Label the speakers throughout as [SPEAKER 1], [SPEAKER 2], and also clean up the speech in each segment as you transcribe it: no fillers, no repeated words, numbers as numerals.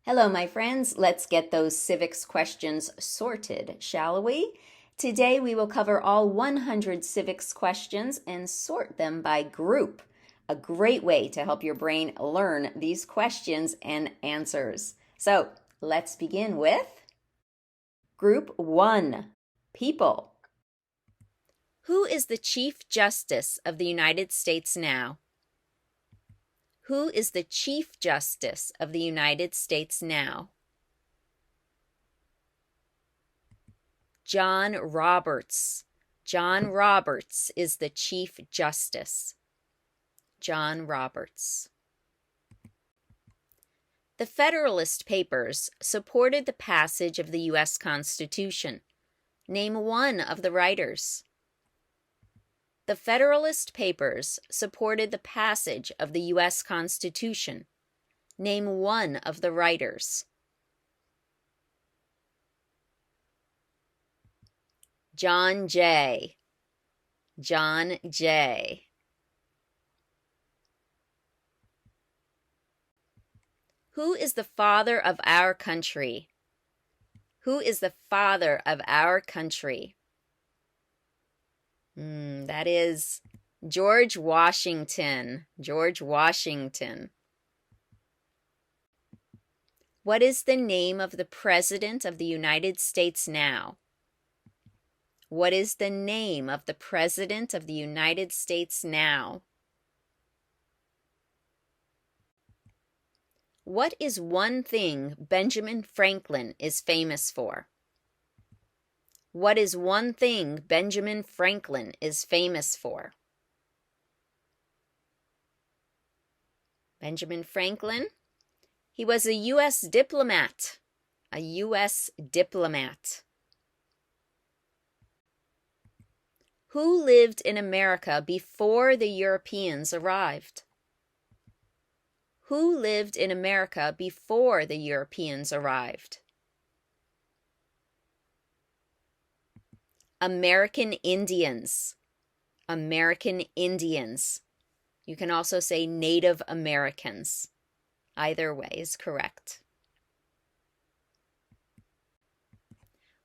[SPEAKER 1] Hello, my friends. Let's get those civics questions sorted, shall we? Today we will cover all 100 civics questions and sort them by group. A great way to help your brain learn these questions and answers. So let's begin with Group 1, People. Who is the Chief Justice of the United States now? Who is the Chief Justice of the United States now? John Roberts. John Roberts is the Chief Justice. John Roberts. The Federalist Papers supported the passage of the U.S. Constitution. Name one of the writers. The Federalist Papers supported the passage of the U.S. Constitution. Name one of the writers. John Jay. John Jay. Who is the father of our country? Who is the father of our country? That is George Washington. George Washington. What is the name of the President of the United States now? What is the name of the President of the United States now? What is one thing Benjamin Franklin is famous for? What is one thing Benjamin Franklin is famous for? Benjamin Franklin, he was a U.S. diplomat. A U.S. diplomat. Who lived in America before the Europeans arrived? Who lived in America before the Europeans arrived? American Indians. American Indians. You can also say Native Americans. Either way is correct.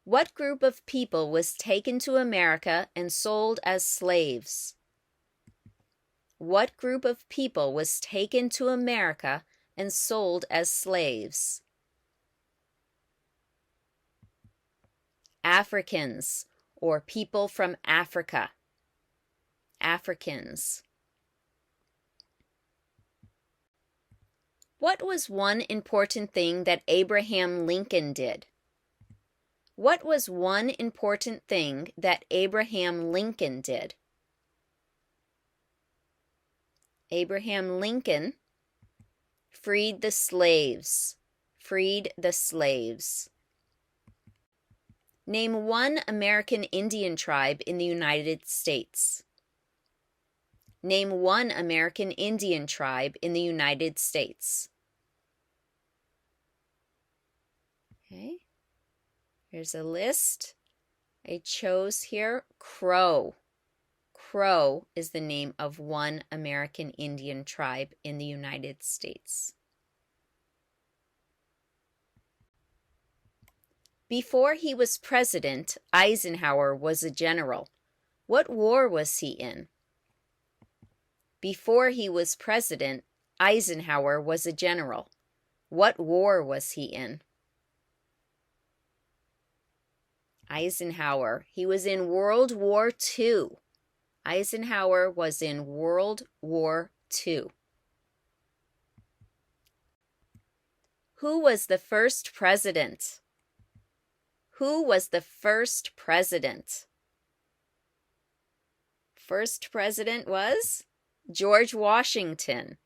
[SPEAKER 1] What group of people was taken to America and sold as slaves? What group of people was taken to America and sold as slaves? Africans, or people from Africa. Africans. What was one important thing that Abraham Lincoln did? What was one important thing that Abraham Lincoln did? Abraham Lincoln freed the slaves. Freed the slaves. Name one American Indian tribe in the United States. Name one American Indian tribe in the United States. Okay, here's a list. I chose here Crow. Crow is the name of one American Indian tribe in the United States. Before he was president, Eisenhower was a general. What war was he in? Before he was president, Eisenhower was a general. What war was he in? Eisenhower, he was in World War II. Eisenhower was in World War II. Who was the first president? Who was the first president? First president was George Washington.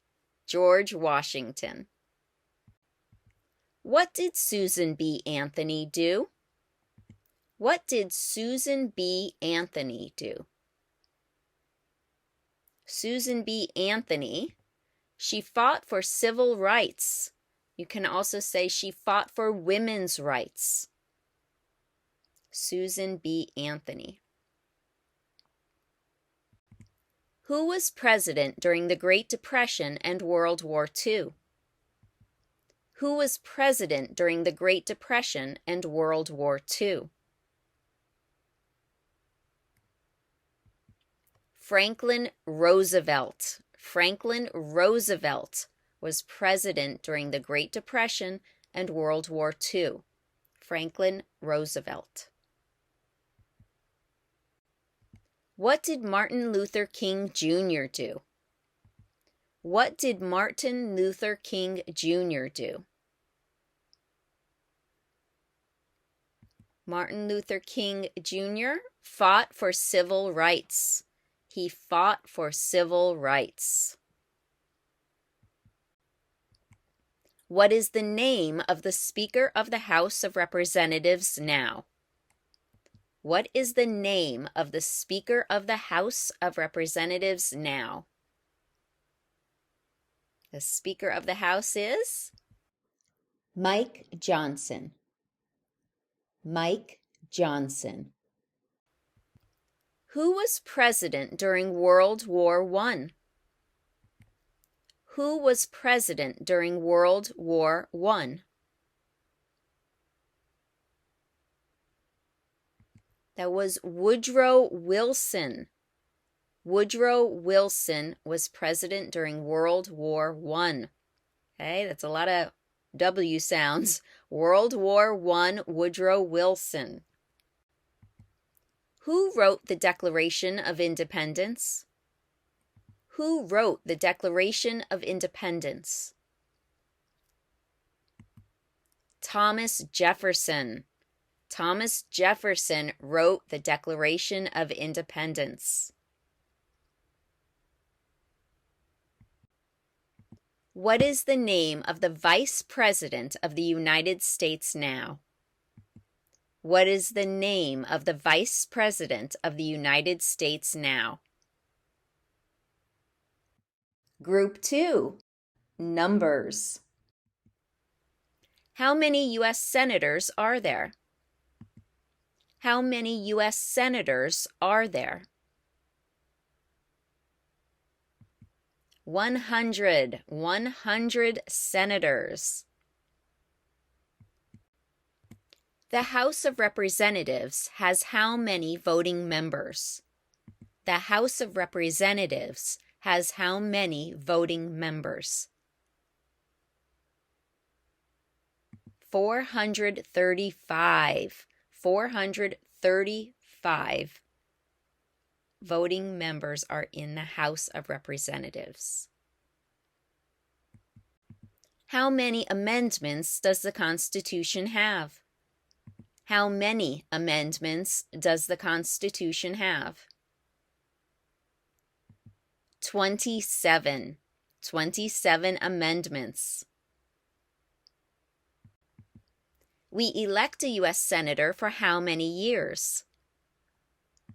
[SPEAKER 1] George Washington. What did Susan B. Anthony do? What did Susan B. Anthony do? Susan B. Anthony, she fought for civil rights. You can also say she fought for women's rights. Susan B. Anthony. Who was president during the Great Depression and World War II? Who was president during the Great Depression and World War II? Franklin Roosevelt. Franklin Roosevelt was president during the Great Depression and World War II. Franklin Roosevelt. What did Martin Luther King Jr. do? What did Martin Luther King Jr. do? Martin Luther King Jr. fought for civil rights. He fought for civil rights. What is the name of the Speaker of the House of Representatives now? What is the name of the Speaker of the House of Representatives now? The Speaker of the House is Mike Johnson. Mike Johnson. Who was president during World War I? Who was president during World War I? That was Woodrow Wilson. Woodrow Wilson was president during World War I. Okay, that's a lot of W sounds. World War I, Woodrow Wilson. Who wrote the Declaration of Independence? Who wrote the Declaration of Independence? Thomas Jefferson. Thomas Jefferson wrote the Declaration of Independence. What is the name of the Vice President of the United States now? What is the name of the Vice President of the United States now? Group 2. Numbers. How many U.S. Senators are there? How many U.S. Senators are there? 100. 100 senators. The House of Representatives has how many voting members? The House of Representatives has how many voting members? 435. 435 voting members are in the House of Representatives. How many amendments does the Constitution have? How many amendments does the Constitution have? 27. 27 amendments. We elect a U.S. Senator for how many years?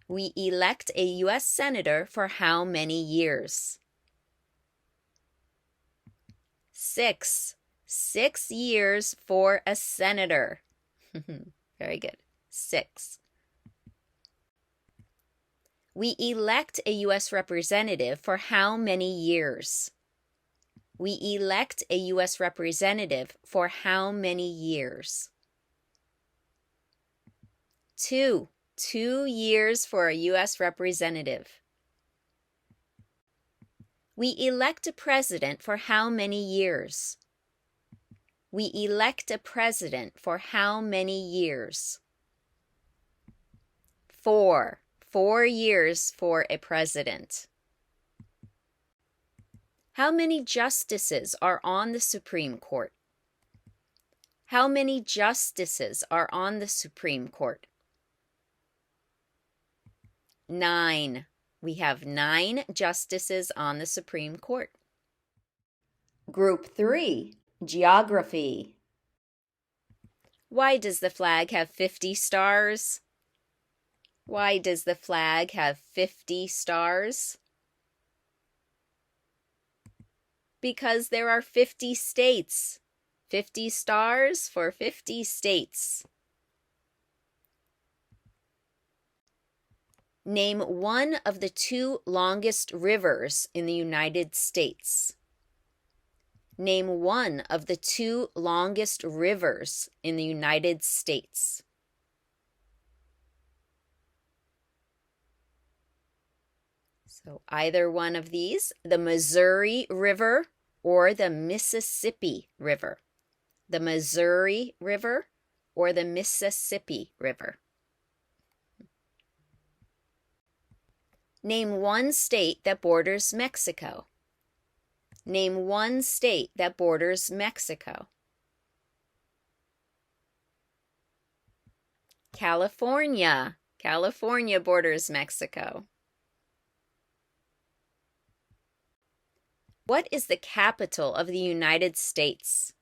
[SPEAKER 1] We elect a U.S. Senator for how many years? 6. 6 years for a senator. Very good. 6. We elect a U.S. representative for how many years? We elect a U.S. representative for how many years? 2. 2 years for a U.S. representative. We elect a president for how many years? We elect a president for how many years? 4. 4 years for a president. How many justices are on the Supreme Court? How many justices are on the Supreme Court? 9. We have 9 justices on the Supreme Court. Group 3, Geography. Why does the flag have 50 stars? Why does the flag have 50 stars? Because there are 50 states. 50 stars for 50 states. Name one of the 2 longest rivers in the United States. Name one of the two longest rivers in the United States. So either one of these, the Missouri River or the Mississippi River. The Missouri River or the Mississippi River. Name one state that borders Mexico. Name one state that borders Mexico. California. California borders Mexico. What is the capital of the United States?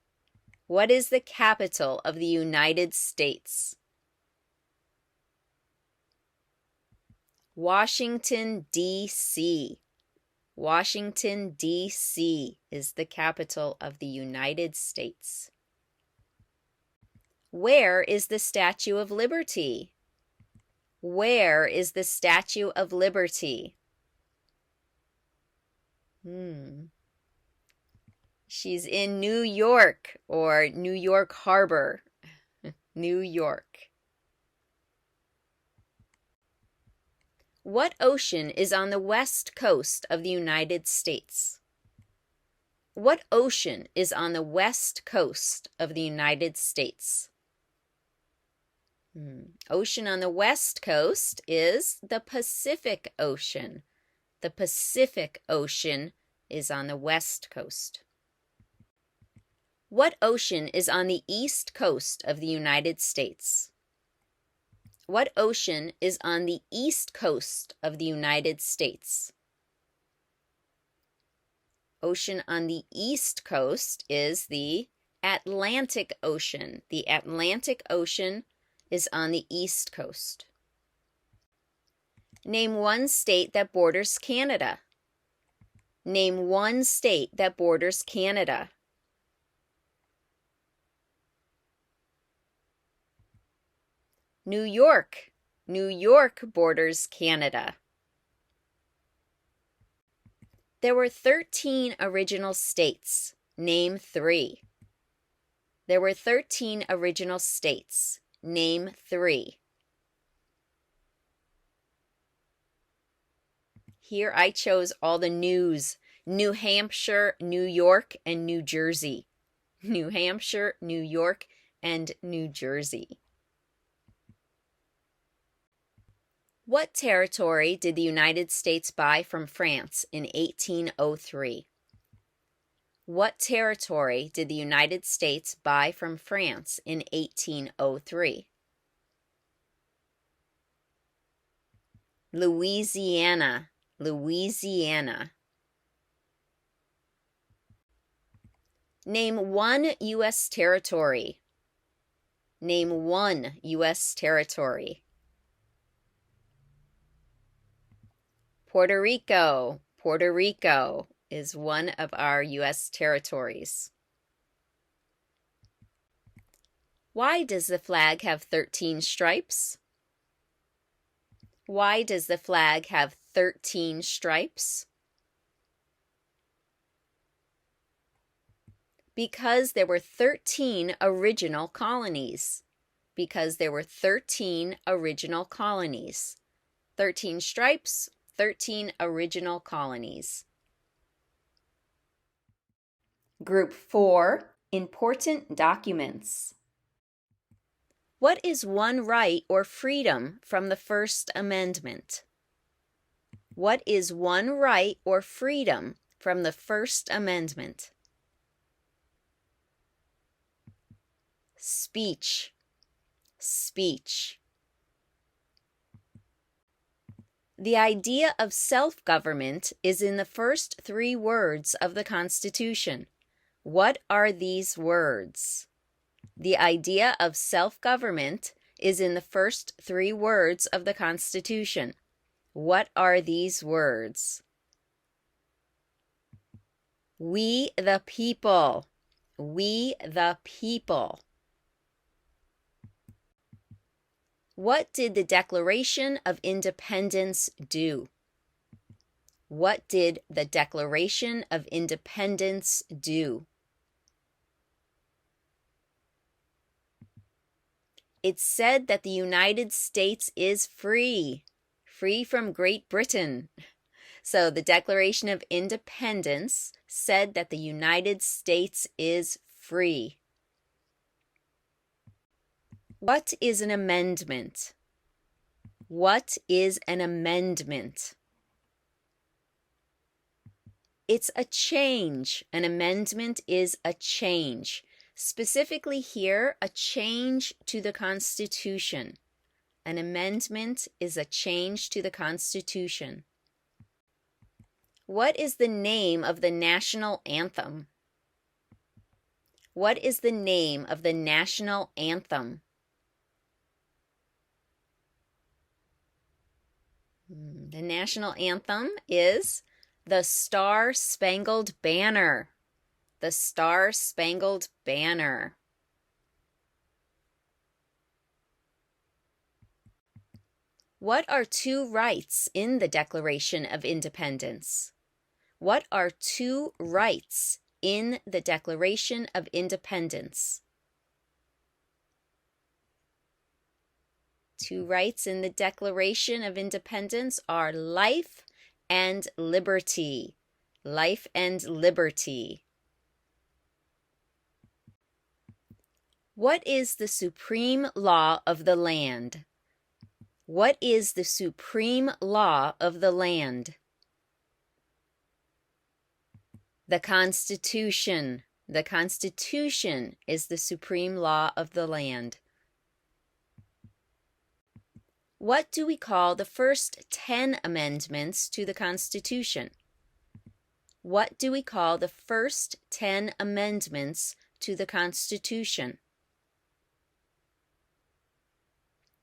[SPEAKER 1] What is the capital of the United States? Washington, D.C. Washington, D.C. is the capital of the United States. Where is the Statue of Liberty? Where is the Statue of Liberty? She's in New York or New York Harbor. New York. What ocean is on the west coast of the United States? What ocean is on the west coast of the United States? Ocean on the west coast is the Pacific Ocean. The Pacific Ocean is on the west coast. What ocean is on the east coast of the United States? What ocean is on the east coast of the United States? Ocean on the east coast is the Atlantic Ocean. The Atlantic Ocean is on the east coast. Name one state that borders Canada. Name one state that borders Canada. New York. New York borders Canada. There were 13 original states. Name 3. There were 13 original states. Name 3. Here I chose all the news. New Hampshire, New York, and New Jersey. New Hampshire, New York, and New Jersey. What territory did the United States buy from France in 1803? What territory did the United States buy from France in 1803? Louisiana. Louisiana. Name one U.S. territory. Name one U.S. territory. Puerto Rico. Puerto Rico is one of our U.S. territories. Why does the flag have 13 stripes? Why does the flag have 13 stripes? Because there were 13 original colonies. Because there were 13 original colonies. 13 stripes, 13 original colonies. Group 4, Important Documents. What is one right or freedom from the First Amendment? What is one right or freedom from the First Amendment? Speech. Speech. The idea of self-government is in the first 3 words of the Constitution. What are these words? The idea of self-government is in the first 3 words of the Constitution. What are these words? We the people. We the people. What did the Declaration of Independence do? What did the Declaration of Independence do? It said that the United States is free from Great Britain. So the Declaration of Independence said that the United States is free. What is an amendment? What is an amendment? It's a change. An amendment is a change. Specifically here, a change to the Constitution. An amendment is a change to the Constitution. What is the name of the national anthem? What is the name of the national anthem? The national anthem is the Star-Spangled Banner. The Star-Spangled Banner. What are two rights in the Declaration of Independence? What are two rights in the Declaration of Independence? Two rights in the Declaration of Independence are life and liberty. Life and liberty. What is the supreme law of the land? What is the supreme law of the land? The Constitution. The Constitution is the supreme law of the land. What do we call the first 10 amendments to the Constitution? What do we call the first 10 amendments to the Constitution?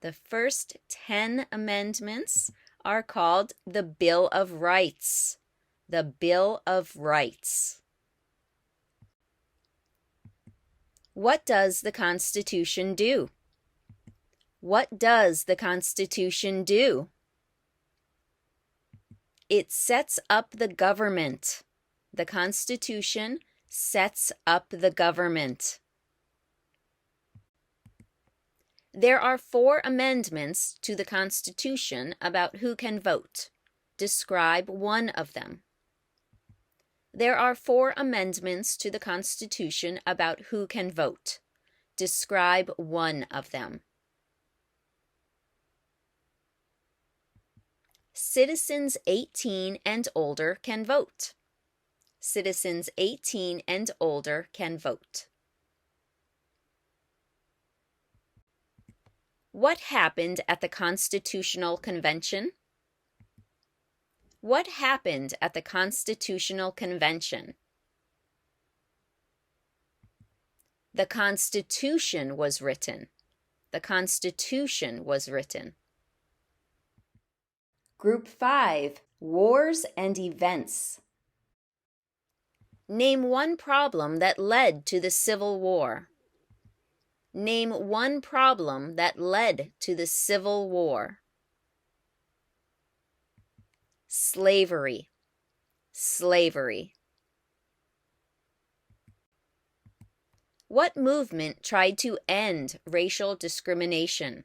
[SPEAKER 1] The first 10 amendments are called the Bill of Rights. The Bill of Rights. What does the Constitution do? What does the Constitution do? It sets up the government. The Constitution sets up the government. There are 4 amendments to the Constitution about who can vote. Describe one of them. There are 4 amendments to the Constitution about who can vote. Describe one of them. Citizens 18 and older can vote. Citizens 18 and older can vote. What happened at the Constitutional Convention? What happened at the Constitutional Convention? The Constitution was written. The Constitution was written. Group 5, Wars and Events. Name one problem that led to the Civil War. Name one problem that led to the Civil War. Slavery. Slavery. What movement tried to end racial discrimination?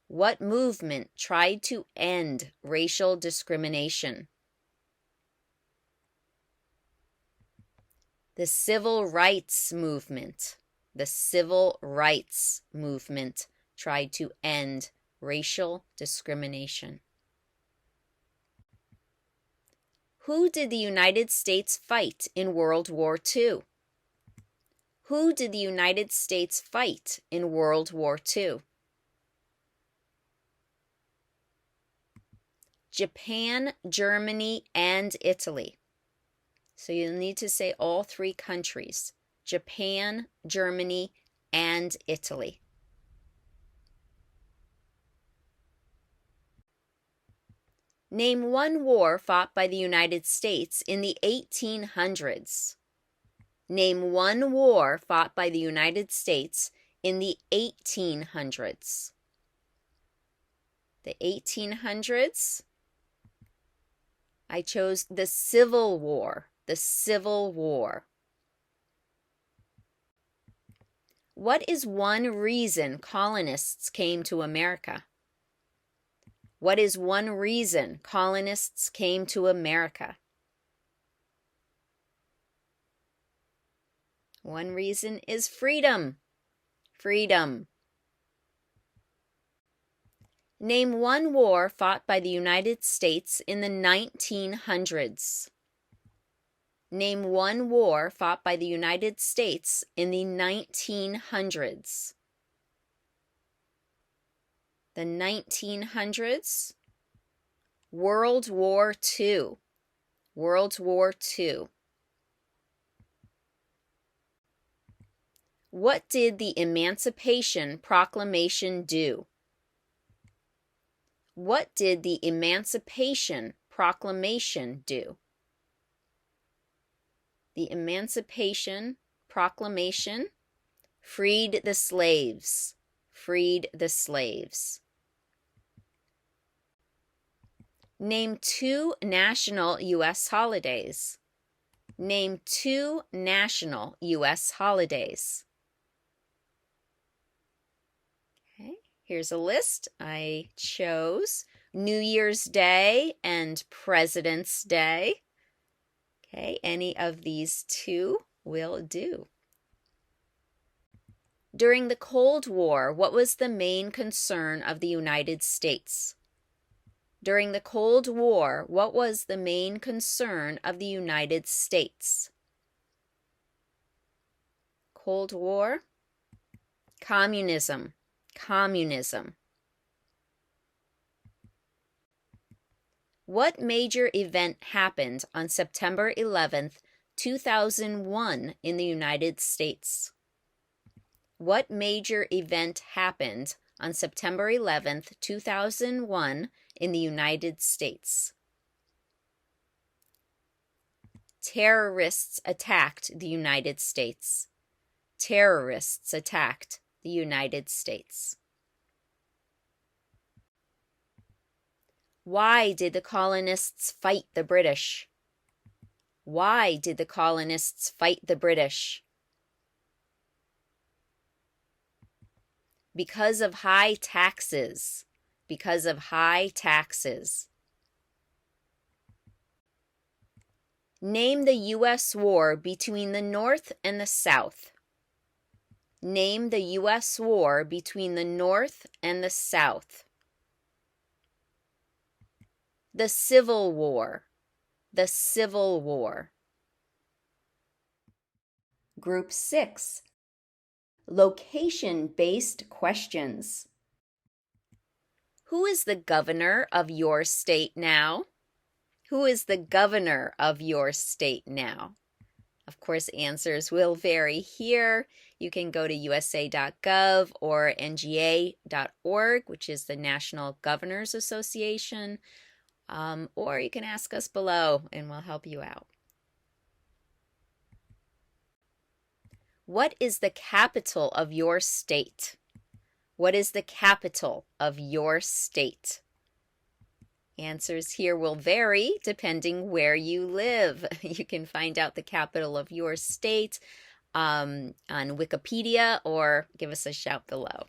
[SPEAKER 1] What movement tried to end racial discrimination? The Civil Rights Movement. The Civil Rights Movement tried to end racial discrimination. Who did the United States fight in World War II? Who did the United States fight in World War II? Japan, Germany, and Italy. So you'll need to say all 3 countries. Japan, Germany, and Italy. Name one war fought by the United States in the 1800s. Name one war fought by the United States in the 1800s. The 1800s, I chose the Civil War. The Civil War. What is one reason colonists came to America? What is one reason colonists came to America? One reason is freedom. Freedom. Name one war fought by the United States in the 1900s. Name one war fought by the United States in the 1900s. The 1900s? World War II. World War II. What did the Emancipation Proclamation do? What did the Emancipation Proclamation do? The Emancipation Proclamation freed the slaves. Freed the slaves. Name two national U.S. holidays. Name two national U.S. holidays. Okay, here's a list. I chose New Year's Day and President's Day. Okay, any of these two will do. During the Cold War, what was the main concern of the United States? During the Cold War, what was the main concern of the United States? Cold War? Communism. Communism. What major event happened on September 11th, 2001 in the United States? What major event happened on September 11th, 2001 in the United States? Terrorists attacked the United States. Terrorists attacked the United States. Why did the colonists fight the British? Why did the colonists fight the British? Because of high taxes. Because of high taxes. Name the U.S. war between the North and the South. Name the U.S. war between the North and the South. The Civil War. The Civil War. Group 6. Location-based questions. Who is the governor of your state now? Who is the governor of your state now? Of course, answers will vary here. You can go to usa.gov or nga.org, which is the National Governors Association, or you can ask us below and we'll help you out. What is the capital of your state? What is the capital of your state? Answers here will vary depending where you live. You can find out the capital of your state on Wikipedia or give us a shout below.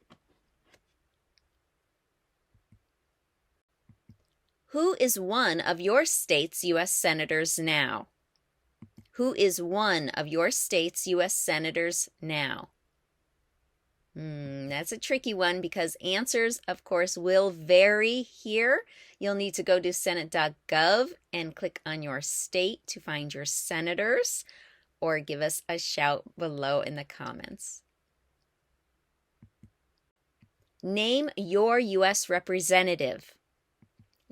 [SPEAKER 1] Who is one of your state's U.S. senators now? Who is one of your state's U.S. senators now? That's a tricky one because answers, of course, will vary here. You'll need to go to senate.gov and click on your state to find your senators, or give us a shout below in the comments. Name your U.S. representative.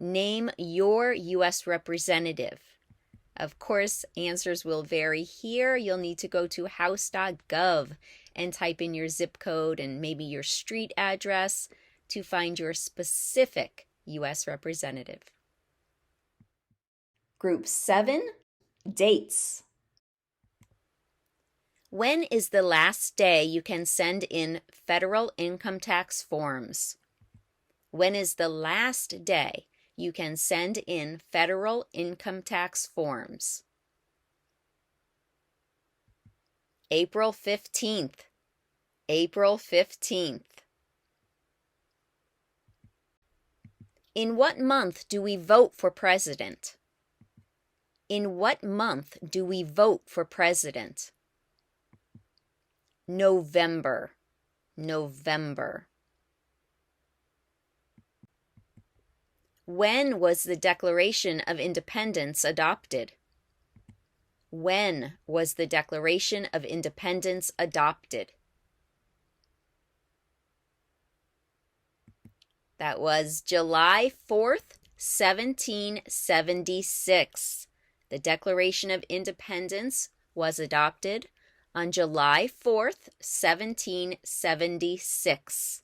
[SPEAKER 1] Name your U.S. representative. Of course, answers will vary here. You'll need to go to house.gov and type in your zip code and maybe your street address to find your specific U.S. representative. Group 7, dates. When is the last day you can send in federal income tax forms? When is the last day you can send in federal income tax forms? April 15th. April 15th. In what month do we vote for president? In what month do we vote for president? November. November. When was the Declaration of Independence adopted? When was the Declaration of Independence adopted? That was July 4th, 1776. The Declaration of Independence was adopted on July 4th, 1776.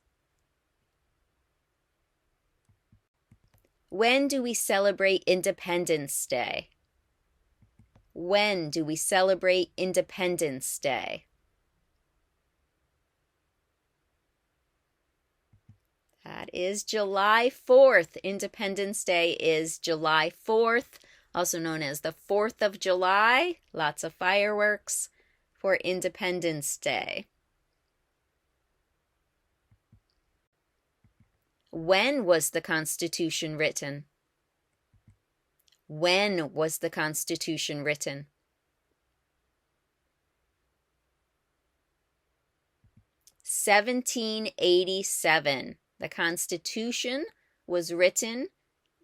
[SPEAKER 1] When do we celebrate Independence Day? When do we celebrate Independence Day? That is July 4th. Independence Day is July 4th, also known as the 4th of July. Lots of fireworks for Independence Day. When was the Constitution written? When was the Constitution written? (1787). The Constitution was written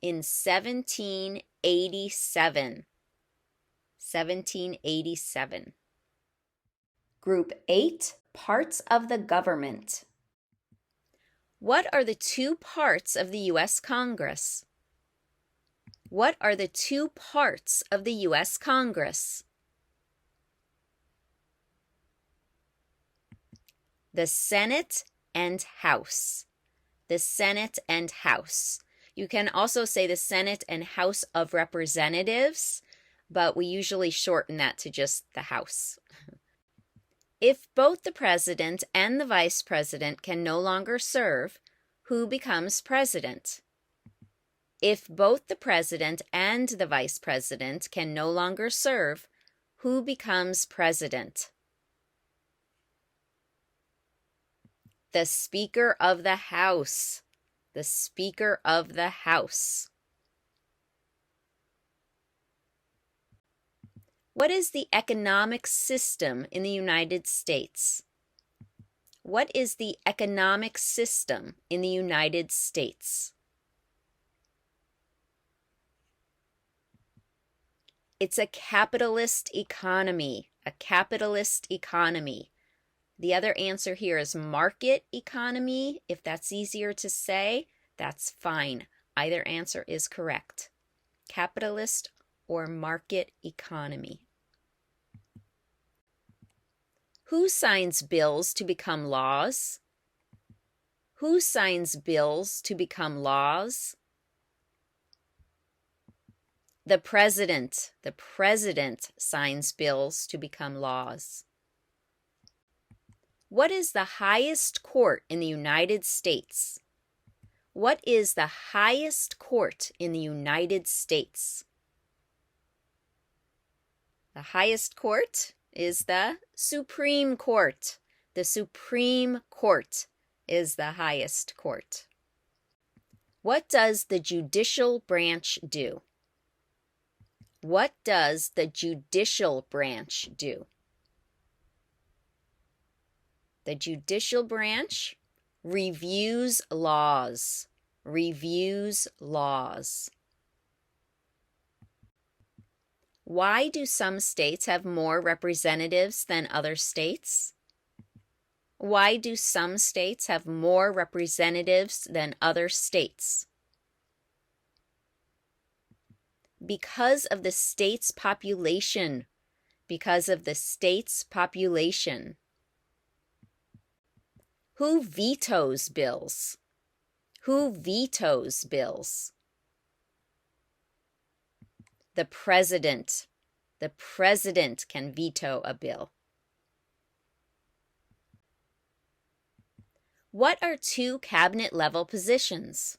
[SPEAKER 1] in 1787. 1787. Group 8, Parts of the Government. What are the two parts of the U.S. Congress? What are the two parts of the U.S. Congress? The Senate and House. The Senate and House. You can also say the Senate and House of Representatives, but we usually shorten that to just the House. If both the president and the vice president can no longer serve, who becomes president? If both the president and the vice president can no longer serve, who becomes president? The Speaker of the House. The Speaker of the House. What is the economic system in the United States? What is the economic system in the United States? It's a capitalist economy. A capitalist economy. The other answer here is market economy. If that's easier to say, that's fine. Either answer is correct. Capitalist or market economy. Who signs bills to become laws? Who signs bills to become laws? The president. The president signs bills to become laws. What is the highest court in the United States? What is the highest court in the United States? The highest court is the Supreme Court. The Supreme Court is the highest court. What does the judicial branch do? What does the judicial branch do? The judicial branch reviews laws. Reviews laws. Why do some states have more representatives than other states? Why do some states have more representatives than other states? Because of the state's population. Because of the state's population. Who vetoes bills? Who vetoes bills? The president. The president can veto a bill. What are two cabinet-level positions?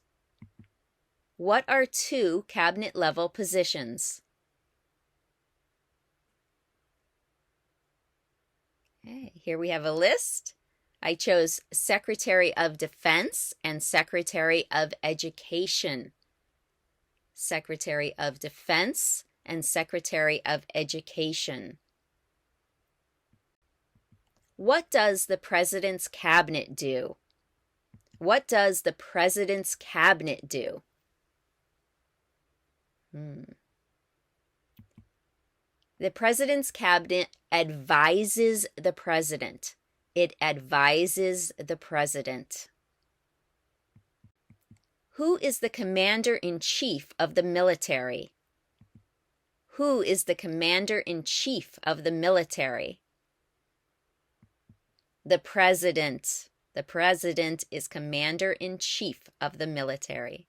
[SPEAKER 1] What are two cabinet-level positions? Okay, here we have a list. I chose Secretary of Defense and Secretary of Education. Secretary of Defense and Secretary of Education. What does the President's Cabinet do? What does the President's Cabinet do? The President's Cabinet advises the President. It advises the President. Who is the Commander-in-Chief of the military? Who is the Commander-in-Chief of the military? The President. The President is Commander-in-Chief of the military.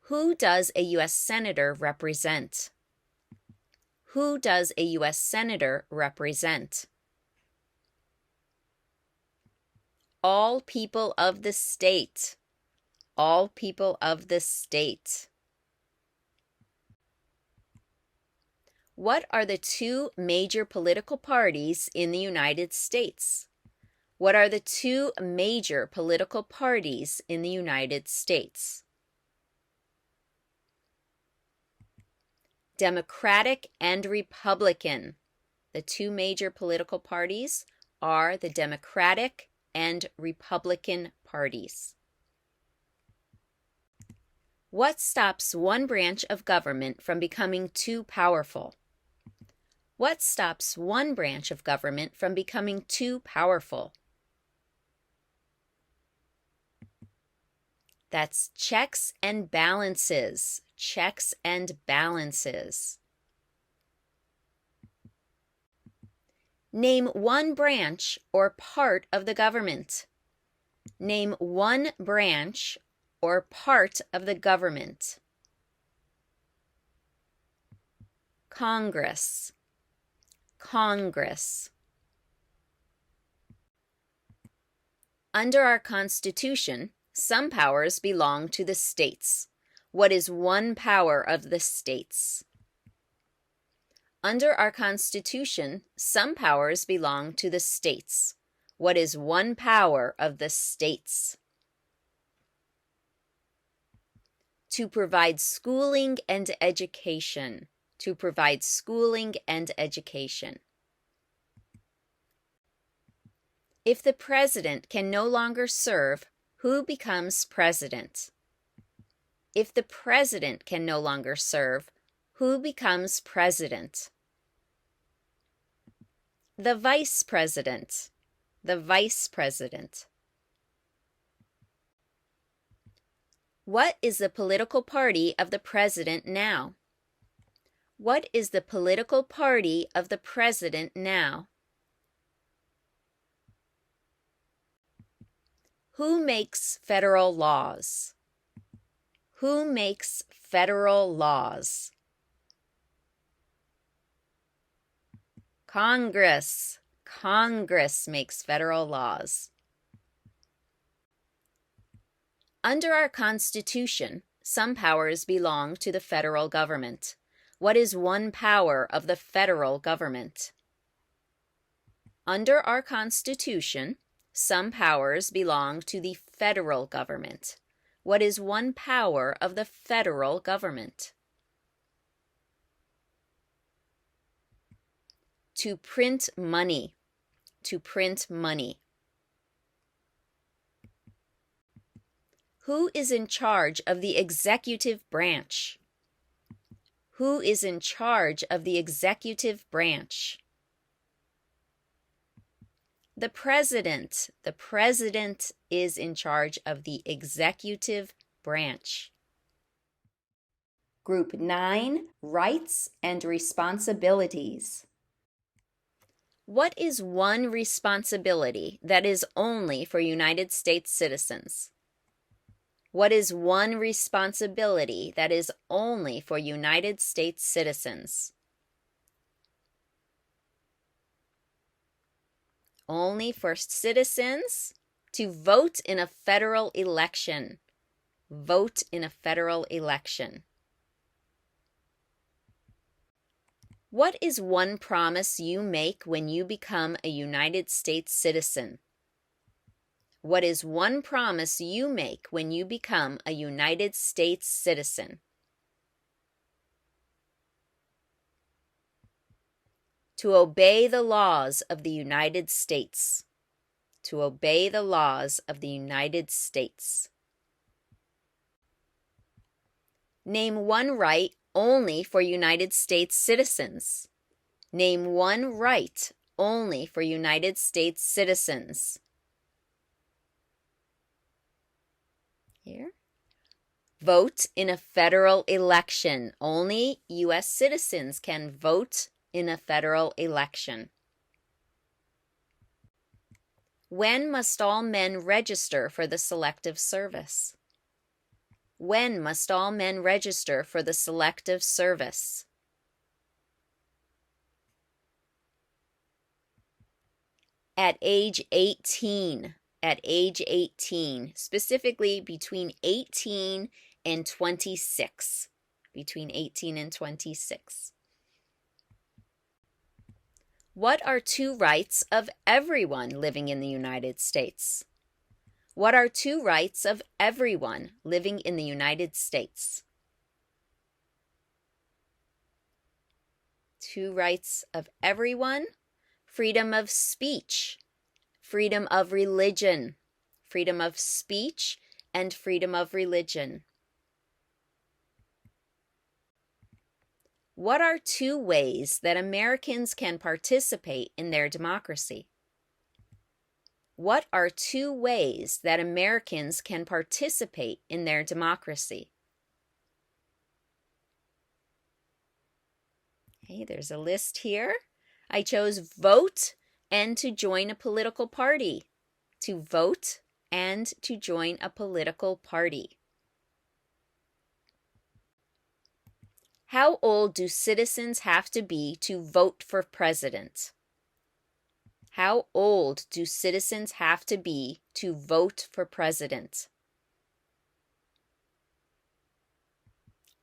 [SPEAKER 1] Who does a U.S. Senator represent? Who does a U.S. Senator represent? All people of the state. All people of the state. What are the two major political parties in the United States? What are the two major political parties in the United States? Democratic and Republican. The two major political parties are the Democratic and Republican parties. What stops one branch of government from becoming too powerful? What stops one branch of government from becoming too powerful? That's checks and balances. Checks and balances. Name one branch or part of the government. Name one branch or part of the government. Congress. Congress. Under our Constitution, some powers belong to the states. What is one power of the states? Under our Constitution, some powers belong to the states. What is one power of the states? To provide schooling and education. To provide schooling and education. If the president can no longer serve, who becomes president? If the president can no longer serve, who becomes president? The vice president. The vice president. What is the political party of the president now? What is the political party of the president now? Who makes federal laws? Who makes federal laws? Congress. Congress makes federal laws. Under our Constitution, some powers belong to the federal government. What is one power of the federal government? Under our Constitution, some powers belong to the federal government. What is one power of the federal government? To print money. To print money. Who is in charge of the executive branch? Who is in charge of the executive branch? The president. The president is in charge of the executive branch. Group 9, Rights and Responsibilities. What is one responsibility that is only for United States citizens? What is one responsibility that is only for United States citizens? Only for citizens to vote in a federal election. Vote in a federal election. What is one promise you make when you become a United States citizen? What is one promise you make when you become a United States citizen? To obey the laws of the United States. To obey the laws of the United States. Name one right only for United States citizens. Name one right only for United States citizens. Here. Vote in a federal election. Only U.S. citizens can vote in a federal election. When must all men register for the Selective Service? When must all men register for the Selective Service? At age 18. At age 18, specifically between 18 and 26. Between 18 and 26. What are two rights of everyone living in the United States? What are two rights of everyone living in the United States? Two rights of everyone: freedom of speech, freedom of religion, freedom of speech, and freedom of religion. What are two ways that Americans can participate in their democracy? What are two ways that Americans can participate in their democracy? Okay, there's a list here. I chose vote and to join a political party. To vote and to join a political party. How old do citizens have to be to vote for president? How old do citizens have to be to vote for president?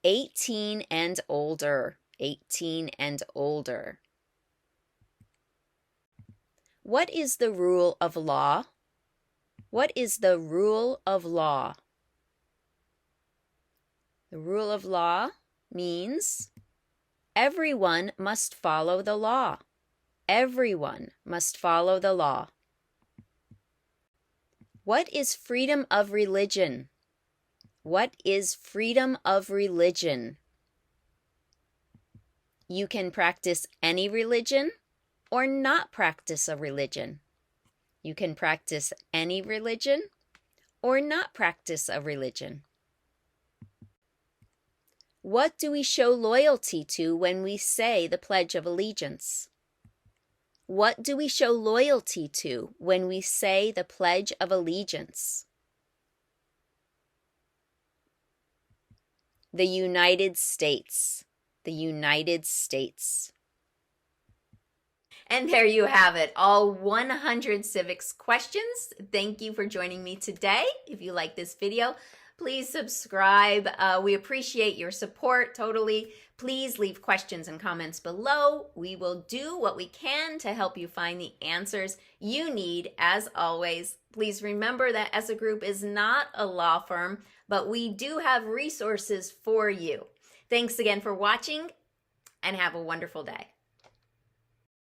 [SPEAKER 1] 18 and older. 18 and older. What is the rule of law? What is the rule of law? The rule of law means everyone must follow the law. Everyone must follow the law. What is freedom of religion? What is freedom of religion? You can practice any religion or not practice a religion. You can practice any religion or not practice a religion. What do we show loyalty to when we say the Pledge of Allegiance? What do we show loyalty to when we say the Pledge of Allegiance? The United States. The United States. And there you have it, all 100 civics questions. Thank you for joining me today. If you like this video, please subscribe. We appreciate your support totally. Please leave questions and comments below. We will do what we can to help you find the answers you need. As always, please remember that Essa Group is not a law firm, but we do have resources for you. Thanks again for watching, and have a wonderful day.